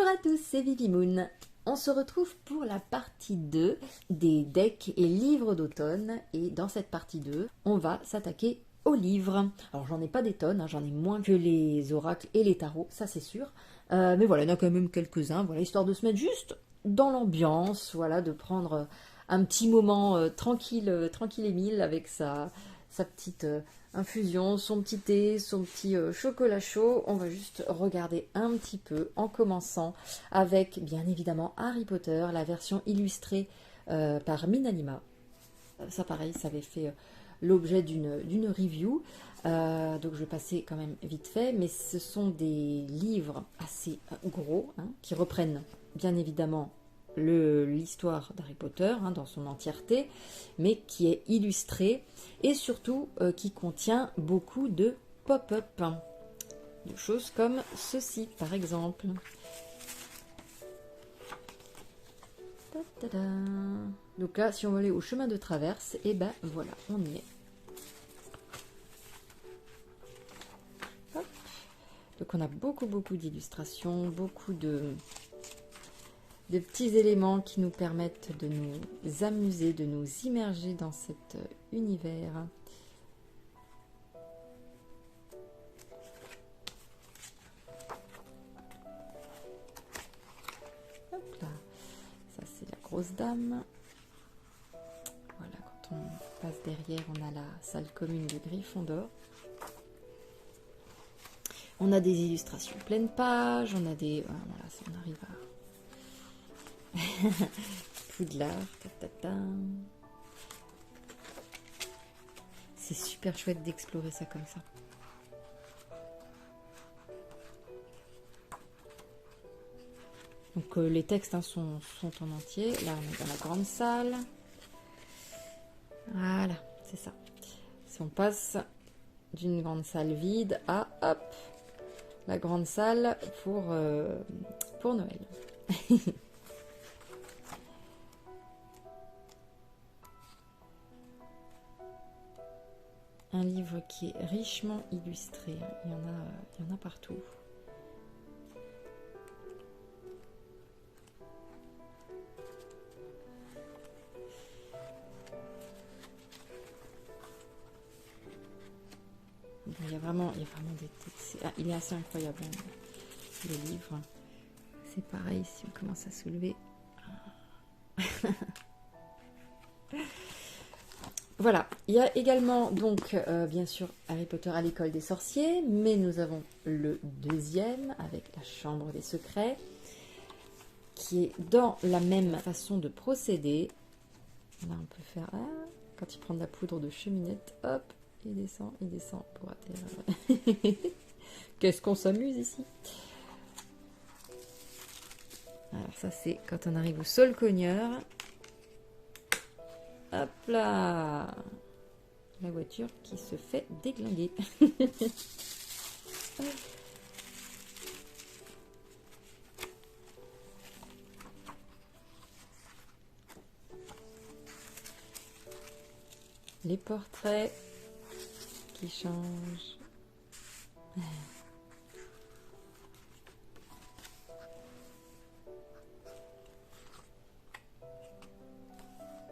Bonjour à tous, c'est Vivi Moon. On se retrouve pour la partie 2 des decks et livres d'automne. Et dans cette partie 2, on va s'attaquer aux livres. Alors j'en ai pas des tonnes, j'en ai moins que les oracles et les tarots, ça c'est sûr. Mais voilà, il y en a quand même quelques-uns, voilà, histoire de se mettre juste dans l'ambiance, voilà, de prendre un petit moment tranquille, tranquille Émile avec sa petite infusion, son petit thé, son petit chocolat chaud. On va juste regarder un petit peu en commençant avec bien évidemment Harry Potter, la version illustrée par Minanima. Ça pareil, ça avait fait l'objet d'une review. Donc je vais passer quand même vite fait, mais ce sont des livres assez gros qui reprennent bien évidemment l'histoire d'Harry Potter dans son entièreté, mais qui est illustré et surtout qui contient beaucoup de pop-up, de choses comme ceci par exemple. Ta-ta-da. Donc là, si on veut aller au chemin de traverse, et ben voilà, on y est. Hop. Donc on a beaucoup d'illustrations, beaucoup de petits éléments qui nous permettent de nous amuser, de nous immerger dans cet univers. Hop là, ça c'est la grosse dame. Voilà, quand on passe derrière, on a la salle commune de Gryffondor. On a des illustrations pleine page, on a des... Voilà, ça on arrive à... Poudlard, c'est super chouette d'explorer ça comme ça. Donc les textes sont en entier. Là on est dans la grande salle. Voilà, c'est ça. Si on passe d'une grande salle vide à hop, la grande salle pour Noël. Un livre qui est richement illustré. Il y en a partout. Bon, il y a vraiment des... il est assez incroyable, le livre. C'est pareil si on commence à soulever. Voilà, il y a également donc bien sûr Harry Potter à l'école des sorciers, mais nous avons le deuxième avec la chambre des secrets qui est dans la même façon de procéder. Là on peut faire quand il prend de la poudre de cheminette, hop, il descend pour atterrir. Qu'est-ce qu'on s'amuse ici. Alors ça c'est quand on arrive au sol cogneur. Hop là, la voiture qui se fait déglinguer. Les portraits qui changent.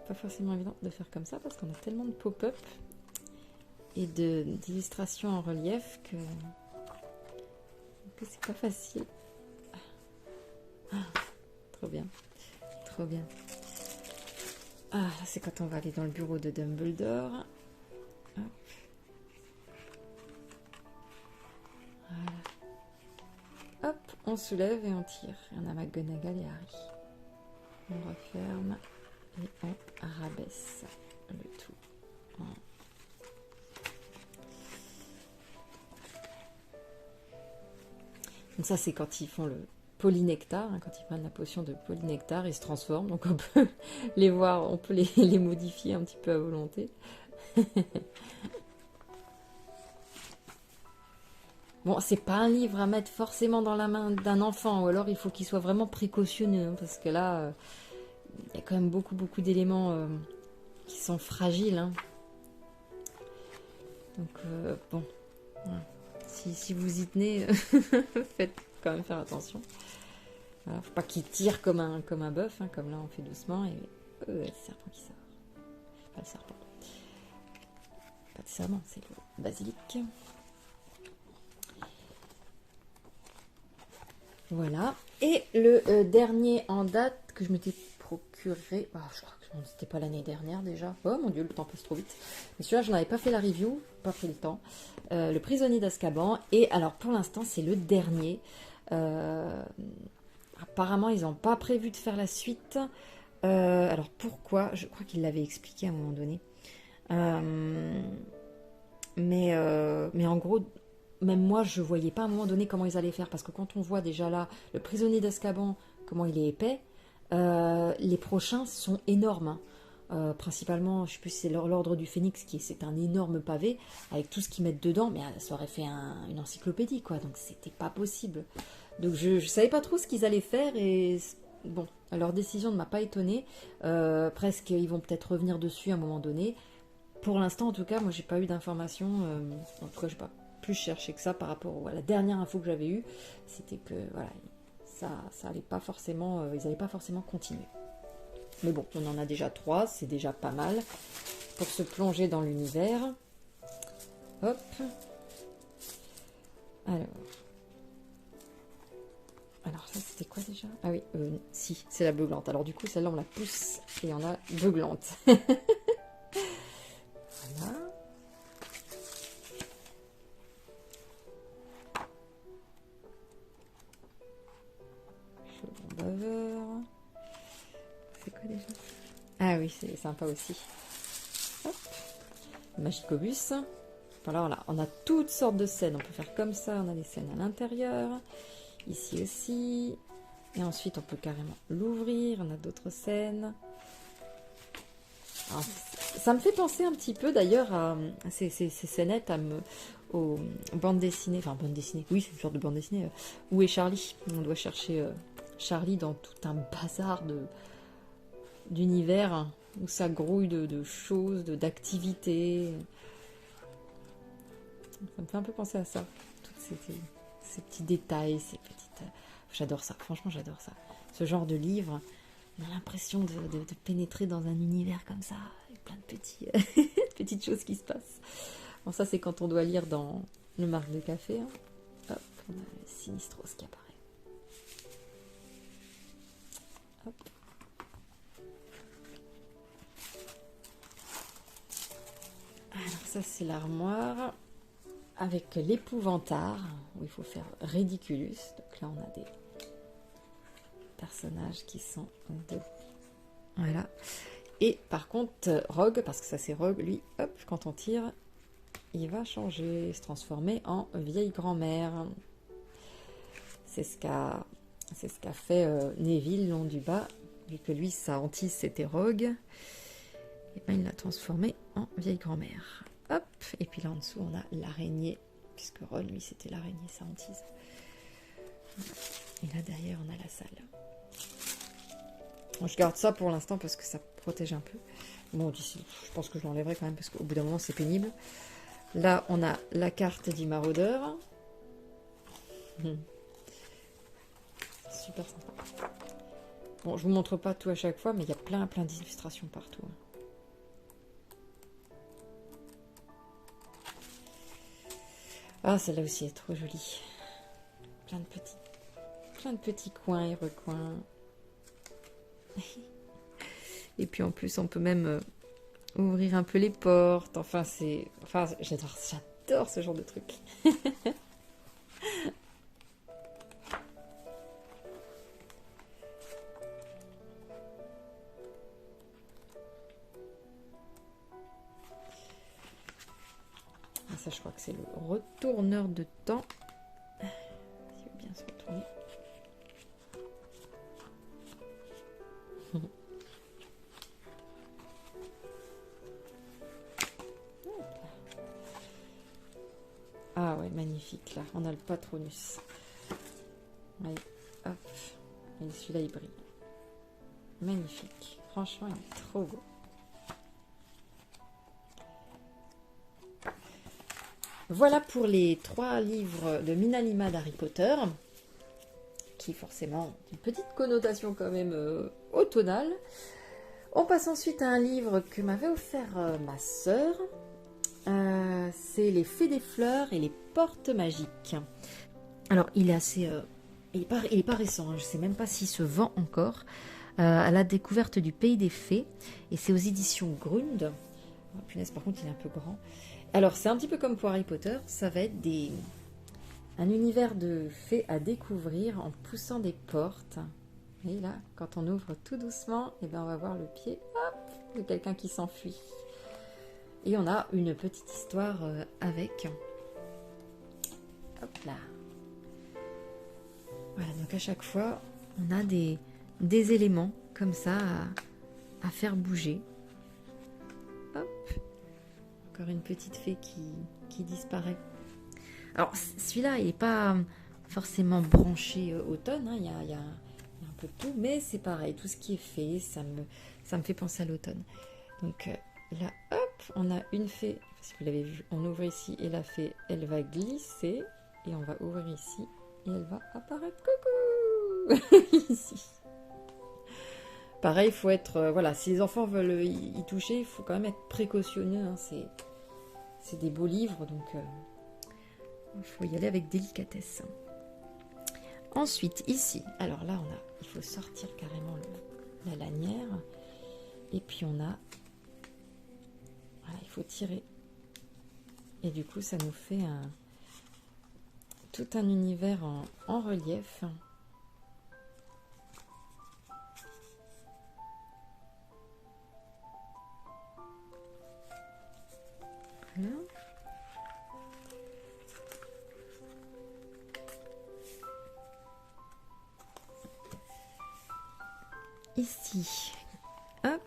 Pas forcément évident de faire comme ça parce qu'on a tellement de pop-up et d'illustrations en relief que c'est pas facile. Trop bien, trop bien. C'est quand on va aller dans le bureau de Dumbledore. Hop. Voilà. Hop, on soulève et on tire. Et on a McGonagall et Harry. On referme. Et on rabaisse le tout. Donc ça c'est quand ils font le polynectar, quand ils prennent la potion de polynectar, ils se transforment, donc on peut les voir, on peut les modifier un petit peu à volonté. Bon, c'est pas un livre à mettre forcément dans la main d'un enfant, ou alors il faut qu'il soit vraiment précautionneux, parce que là... il y a quand même beaucoup d'éléments qui sont fragiles. Donc, bon, voilà. Si vous y tenez, faites quand même faire attention. Voilà, faut pas qu'il tire comme un bœuf, hein, comme là on fait doucement. Et le serpent qui sort. Pas le serpent. Pas de serment, c'est le basilic. Voilà. Et le dernier en date que je m'étais procuré. Ah, je crois que c'était pas l'année dernière déjà. Oh mon dieu, le temps passe trop vite. Mais celui-là, je n'avais pas fait la review, pas pris le temps. Le prisonnier d'Azkaban. Et alors pour l'instant, c'est le dernier. Apparemment, ils n'ont pas prévu de faire la suite. Alors pourquoi? Je crois qu'il l'avait expliqué à un moment donné. Mais en gros, même moi, je voyais pas à un moment donné comment ils allaient faire. Parce que quand on voit déjà là le prisonnier d'Azkaban, comment il est épais, les prochains sont énormes. Hein. Principalement, je sais plus si c'est l'ordre du Phénix, c'est un énorme pavé, avec tout ce qu'ils mettent dedans, mais ça aurait fait une encyclopédie, quoi. Donc c'était pas possible. Donc je savais pas trop ce qu'ils allaient faire, et bon, leur décision ne m'a pas étonnée. Presque, ils vont peut-être revenir dessus à un moment donné. Pour l'instant, en tout cas, moi j'ai pas eu d'informations. En tout cas, j'ai pas plus cherché que ça par rapport à la dernière info que j'avais eue. C'était que voilà, ça allait pas forcément, ils n'allaient pas forcément continuer. Mais bon, on en a déjà 3, c'est déjà pas mal pour se plonger dans l'univers. Hop. Alors ça c'était quoi déjà? Ah oui, si, c'est la beuglante. Alors du coup, celle-là on la pousse et on a beuglante. Voilà. Chaudron baveur. C'est quoi déjà? Ah oui, c'est sympa aussi. Hop. Magicobus. Voilà, on a toutes sortes de scènes. On peut faire comme ça, on a des scènes à l'intérieur. Ici aussi. Et ensuite, on peut carrément l'ouvrir. On a d'autres scènes. Alors, ça me fait penser un petit peu d'ailleurs à ces scénettes aux bandes dessinées. Enfin, bandes dessinées, oui, c'est une sorte de bande dessinée. Où est Charlie? On doit chercher Charlie dans tout un bazar d'univers où ça grouille de choses, d'activités. Ça me fait un peu penser à ça. Tous ces petits détails, ces petites... J'adore ça, franchement j'adore ça. Ce genre de livre, on a l'impression de pénétrer dans un univers comme ça, avec plein de petites choses qui se passent. Bon, ça c'est quand on doit lire dans le marc de café. Hein. Hop, on a le Sinistros qui apparaît. Hop. Alors ça c'est l'armoire avec l'épouvantard où il faut faire Ridiculus. Donc là on a des personnages qui sont debout. Voilà. Et par contre Rogue, parce que ça c'est Rogue, lui, hop, quand on tire, il va changer, se transformer en vieille grand-mère. C'est ce qu'a fait Neville long du bas, vu que lui sa hantise c'était Rogue. Et ben il l'a transformé en vieille grand-mère. Hop, et puis là en dessous on a l'araignée, puisque Ron lui c'était l'araignée, sa hantise. Et là derrière on a la salle. Bon, je garde ça pour l'instant parce que ça protège un peu. Bon, d'ici, je pense que je l'enlèverai quand même parce qu'au bout d'un moment c'est pénible. Là on a la carte du maraudeur. Super sympa. Bon, je vous montre pas tout à chaque fois, mais il y a plein d'illustrations partout. Ah, celle-là aussi est trop jolie. Plein de petits coins et recoins. Et puis en plus, on peut même ouvrir un peu les portes. Enfin, j'adore ce genre de truc. Ça, je crois que c'est le retourneur de temps. Il veut bien se retourner. Ah ouais, magnifique. Là, on a le Patronus. Allez, hop. Et celui-là, il brille. Magnifique. Franchement, il est trop beau. Voilà pour les 3 livres de Minalima d'Harry Potter. qui forcément a une petite connotation quand même automnale. On passe ensuite à un livre que m'avait offert ma sœur. C'est Les Fées des Fleurs et les Portes Magiques. Alors, il est assez... il est pas récent, hein, je ne sais même pas s'il se vend encore. À la découverte du pays des fées. Et c'est aux éditions Grund. Oh, punaise, par contre, il est un peu grand. Alors, c'est un petit peu comme pour Harry Potter. Ça va être un univers de fées à découvrir en poussant des portes. Et là, quand on ouvre tout doucement, eh ben, on va voir le pied hop, de quelqu'un qui s'enfuit. Et on a une petite histoire avec. Hop là. Voilà, donc à chaque fois, on a des éléments comme ça à faire bouger. Hop. Encore une petite fée qui disparaît. Alors, celui-là, il n'est pas forcément branché automne, hein. Il y a un peu de tout, mais c'est pareil, tout ce qui est fait, ça me fait penser à l'automne. Donc là, hop, on a une fée, si vous l'avez vu, on ouvre ici et la fée, elle va glisser, et on va ouvrir ici, et elle va apparaître, coucou, ici. Pareil, il faut être, voilà, si les enfants veulent y toucher, il faut quand même être précautionneux, hein. C'est des beaux livres, donc il faut y aller avec délicatesse. Ensuite, ici, alors là, il faut sortir carrément la lanière. Et puis on a... Voilà, il faut tirer. Et du coup, ça nous fait tout un univers en relief. Voilà. Ici, hop,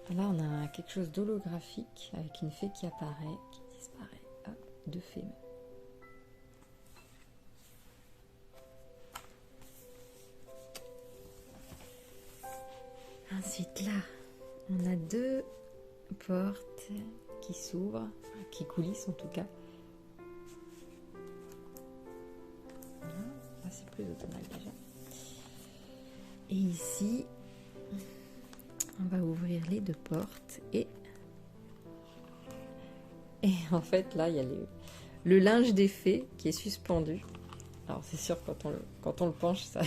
là on a quelque chose d'holographique avec une fée qui apparaît, qui disparaît, hop, deux fées. Ensuite là, on a deux portes qui s'ouvrent, qui coulissent en tout cas. Là c'est plus automnal déjà. Et ici, on va ouvrir les deux portes et en fait là il y a le linge des fées qui est suspendu. Alors c'est sûr quand on le penche ça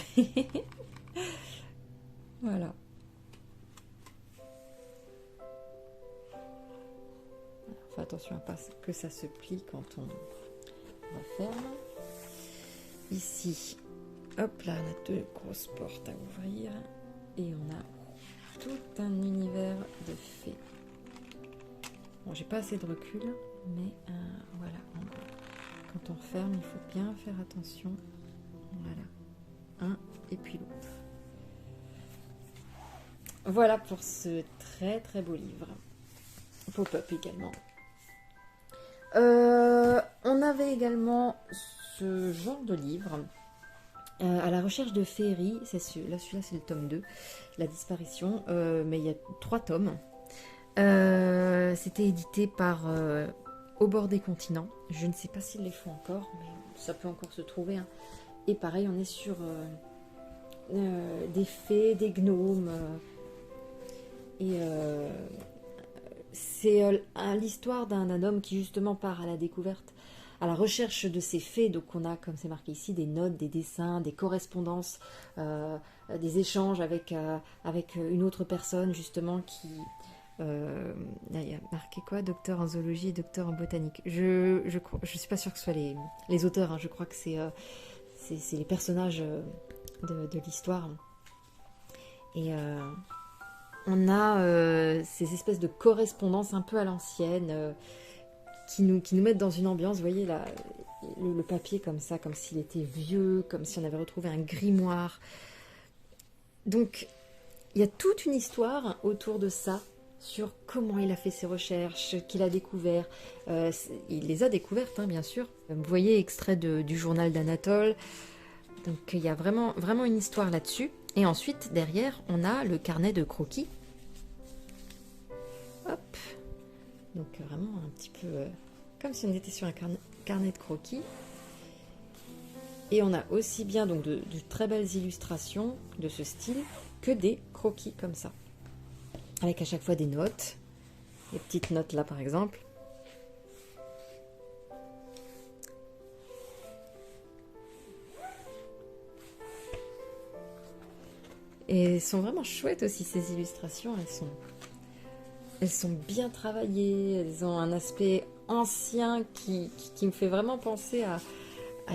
voilà. Fais attention à pas que ça se plie quand on referme. Ici, hop là, on a deux grosses portes à ouvrir et on a tout un univers de fées. Bon, j'ai pas assez de recul, mais voilà, en gros, quand on ferme, il faut bien faire attention. Voilà, un et puis l'autre. Voilà pour ce très très beau livre. Pop-up également. On avait également ce genre de livre. À la recherche de féerie, celui-là c'est le tome 2, La disparition, mais il y a 3 tomes. C'était édité par Au bord des continents. Je ne sais pas s'ils les font encore, mais ça peut encore se trouver, hein. Et pareil, on est sur des fées, des gnomes. C'est l'histoire d'un homme qui justement part à la découverte, à la recherche de ces fées. Donc on a, comme c'est marqué ici, des notes, des dessins, des correspondances, des échanges avec une autre personne justement qui... là, il y a marqué quoi? Docteur en zoologie et docteur en botanique. Je suis pas sûre que ce soit les auteurs, hein. Je crois que c'est les personnages de l'histoire. Et on a ces espèces de correspondances un peu à l'ancienne qui nous mettent dans une ambiance. Vous voyez là, le papier comme ça, comme s'il était vieux, comme si on avait retrouvé un grimoire. Donc il y a toute une histoire autour de ça, sur comment il a fait ses recherches, qu'il a découvert. Il les a découvertes, hein, bien sûr. Vous voyez, extrait du journal d'Anatole. Donc il y a vraiment, vraiment une histoire là-dessus. Et ensuite, derrière, on a le carnet de croquis. Hop. Donc vraiment un petit peu comme si on était sur un carnet de croquis. Et on a aussi bien donc de très belles illustrations de ce style que des croquis comme ça. Avec à chaque fois des notes. Les petites notes là par exemple. Et elles sont vraiment chouettes aussi ces illustrations. Elles sont bien travaillées. Elles ont un aspect ancien qui me fait vraiment penser à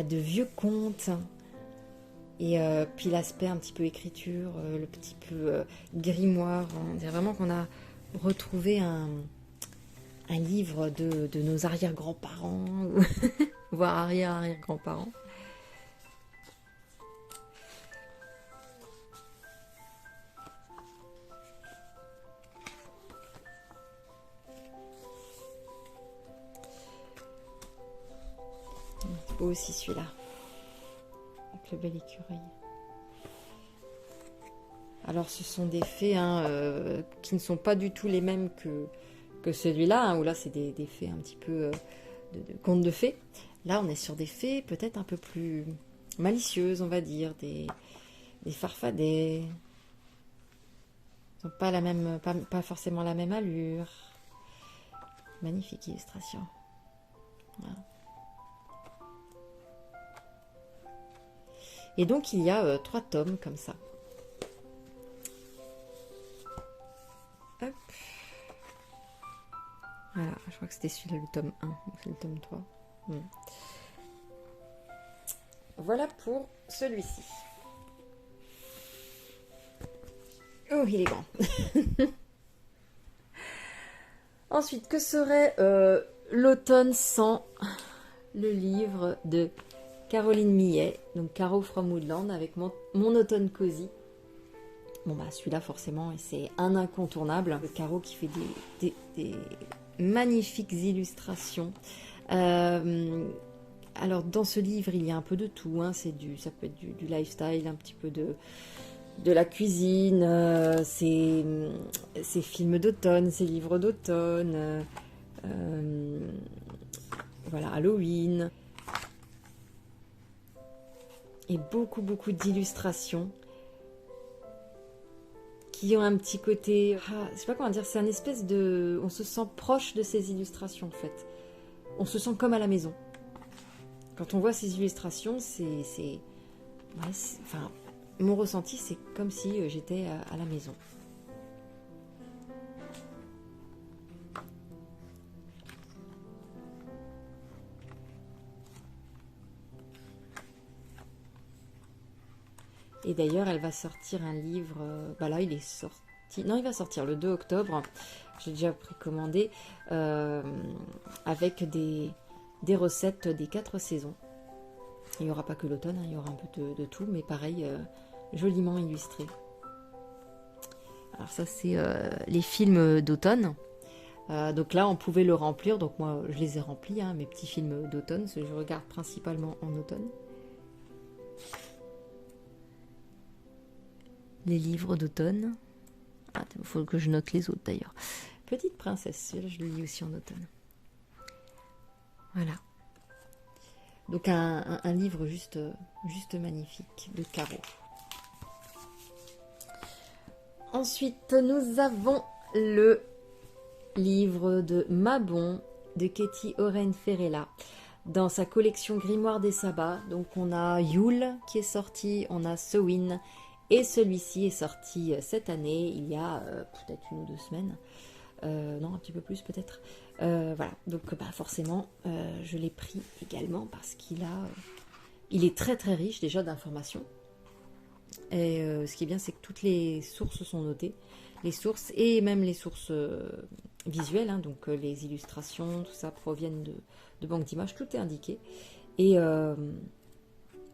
de vieux contes. Et puis l'aspect un petit peu écriture, le petit peu grimoire. On dirait vraiment qu'on a retrouvé un livre de nos arrière-grands-parents, voire arrière-arrière-grands-parents. C'est beau aussi celui-là, avec le bel écureuil. Alors ce sont des fées qui ne sont pas du tout les mêmes que celui-là, hein, où là c'est des fées un petit peu de contes de fées. Là on est sur des fées peut-être un peu plus malicieuses, on va dire, des farfadets. Ils n'ont pas la même, pas forcément la même allure. Magnifique illustration. Voilà. Et donc il y a 3 tomes comme ça. Hop. Voilà, je crois que c'était celui-là le tome 1, c'est le tome 3. Voilà pour celui-ci. Oh, il est grand. Ensuite, que serait l'automne sans le livre de Caroline Millet, donc Caro from Woodland, avec mon automne cosy. Bon bah celui-là forcément, c'est un incontournable. Le Caro qui fait des magnifiques illustrations. Alors dans ce livre, il y a un peu de tout. Hein. Ça peut être du lifestyle, un petit peu de la cuisine, ces films d'automne, ces livres d'automne, voilà, Halloween. Et beaucoup d'illustrations qui ont un petit côté, je sais pas comment dire, c'est un espèce de, on se sent proche de ces illustrations en fait. On se sent comme à la maison. Quand on voit ces illustrations, enfin, mon ressenti, c'est comme si j'étais à la maison. Et d'ailleurs, elle va sortir un livre, là il est sorti, non il va sortir le 2 octobre, j'ai déjà précommandé, avec des recettes des 4 saisons. Il n'y aura pas que l'automne, hein, il y aura un peu de tout, mais pareil, joliment illustré. Alors ça c'est les films d'automne. Donc là on pouvait le remplir, donc moi je les ai remplis, hein, mes petits films d'automne, parce que je regarde principalement en automne. Les livres d'automne. Il faut que je note les autres d'ailleurs. Petite princesse, celui-là je le lis aussi en automne. Voilà. Donc un livre juste magnifique de Caro. Ensuite, nous avons le livre de Mabon de Katie Oren Ferrella dans sa collection Grimoire des Sabbats. Donc on a Yule qui est sorti, on a Sewin et celui-ci est sorti cette année, il y a peut-être 1 ou 2 semaines. Non, un petit peu plus peut-être. Voilà, donc forcément, je l'ai pris également parce il est très très riche déjà d'informations. Et ce qui est bien, c'est que toutes les sources sont notées, les sources et même les sources visuelles, hein, donc les illustrations, tout ça proviennent de banques d'images, tout est indiqué. Et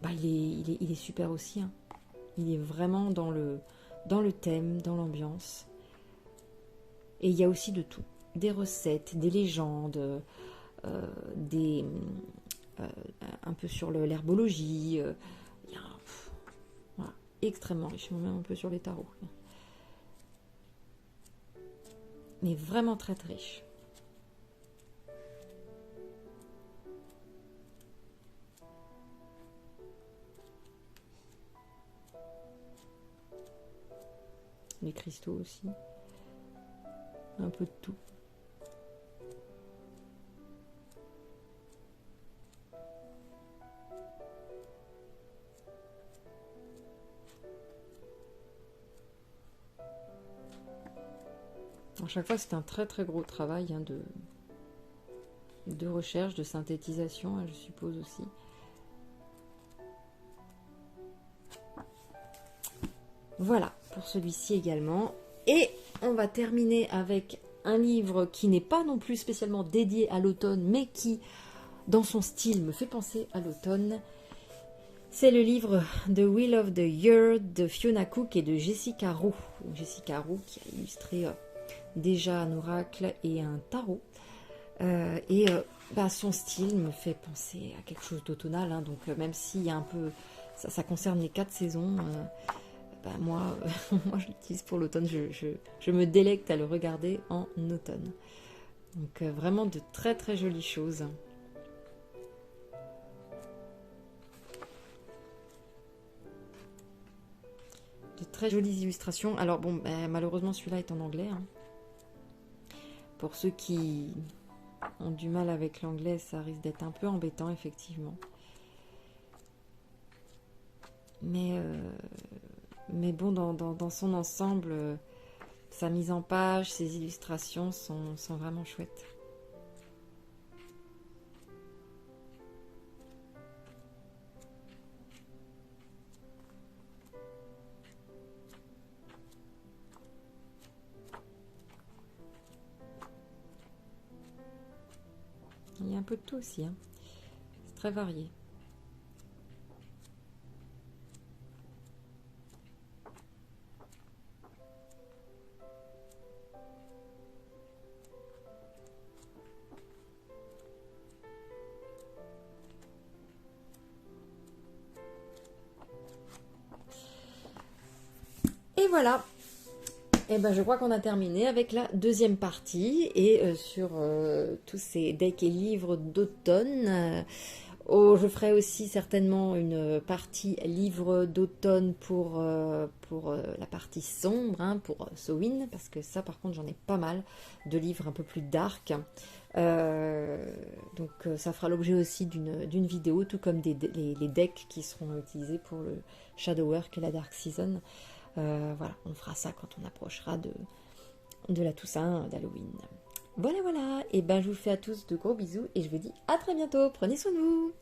il est super aussi. Hein. Il est vraiment dans le thème, dans l'ambiance. Et il y a aussi de tout. Des recettes, des légendes, un peu sur l'herbologie. Voilà, extrêmement riche, même un peu sur les tarots. Mais vraiment très très riche. les cristaux aussi. Un peu de tout. À chaque fois, c'est un très très gros travail hein, de recherche, de synthétisation, hein, je suppose aussi. Voilà, pour celui-ci également. Et on va terminer avec un livre qui n'est pas non plus spécialement dédié à l'automne, mais qui, dans son style, me fait penser à l'automne. C'est le livre The Wheel of the Year de Fiona Cook et de Jessica Roux. Jessica Roux qui a illustré déjà un oracle et un tarot. Son style me fait penser à quelque chose d'automnal. Hein, donc même s'il y a un peu... Ça concerne les 4 saisons... moi, moi je l'utilise pour l'automne, je me délecte à le regarder en automne. Donc vraiment de très très jolies choses. De très jolies illustrations. Alors bon, malheureusement celui-là est en anglais. Hein. Pour ceux qui ont du mal avec l'anglais, ça risque d'être un peu embêtant effectivement. Mais bon, dans son ensemble, sa mise en page, ses illustrations sont vraiment chouettes. Il y a un peu de tout aussi, hein. C'est très varié. Et voilà, et je crois qu'on a terminé avec la deuxième partie et sur tous ces decks et livres d'automne. Je ferai aussi certainement une partie livre d'automne pour la partie sombre, hein, pour Samhain, parce que ça par contre j'en ai pas mal de livres un peu plus dark. Donc ça fera l'objet aussi d'une vidéo, tout comme les decks qui seront utilisés pour le Shadow Work et la Dark Season. Voilà, on fera ça quand on approchera de la Toussaint, d'Halloween. Voilà, et je vous fais à tous de gros bisous et je vous dis à très bientôt. Prenez soin de vous.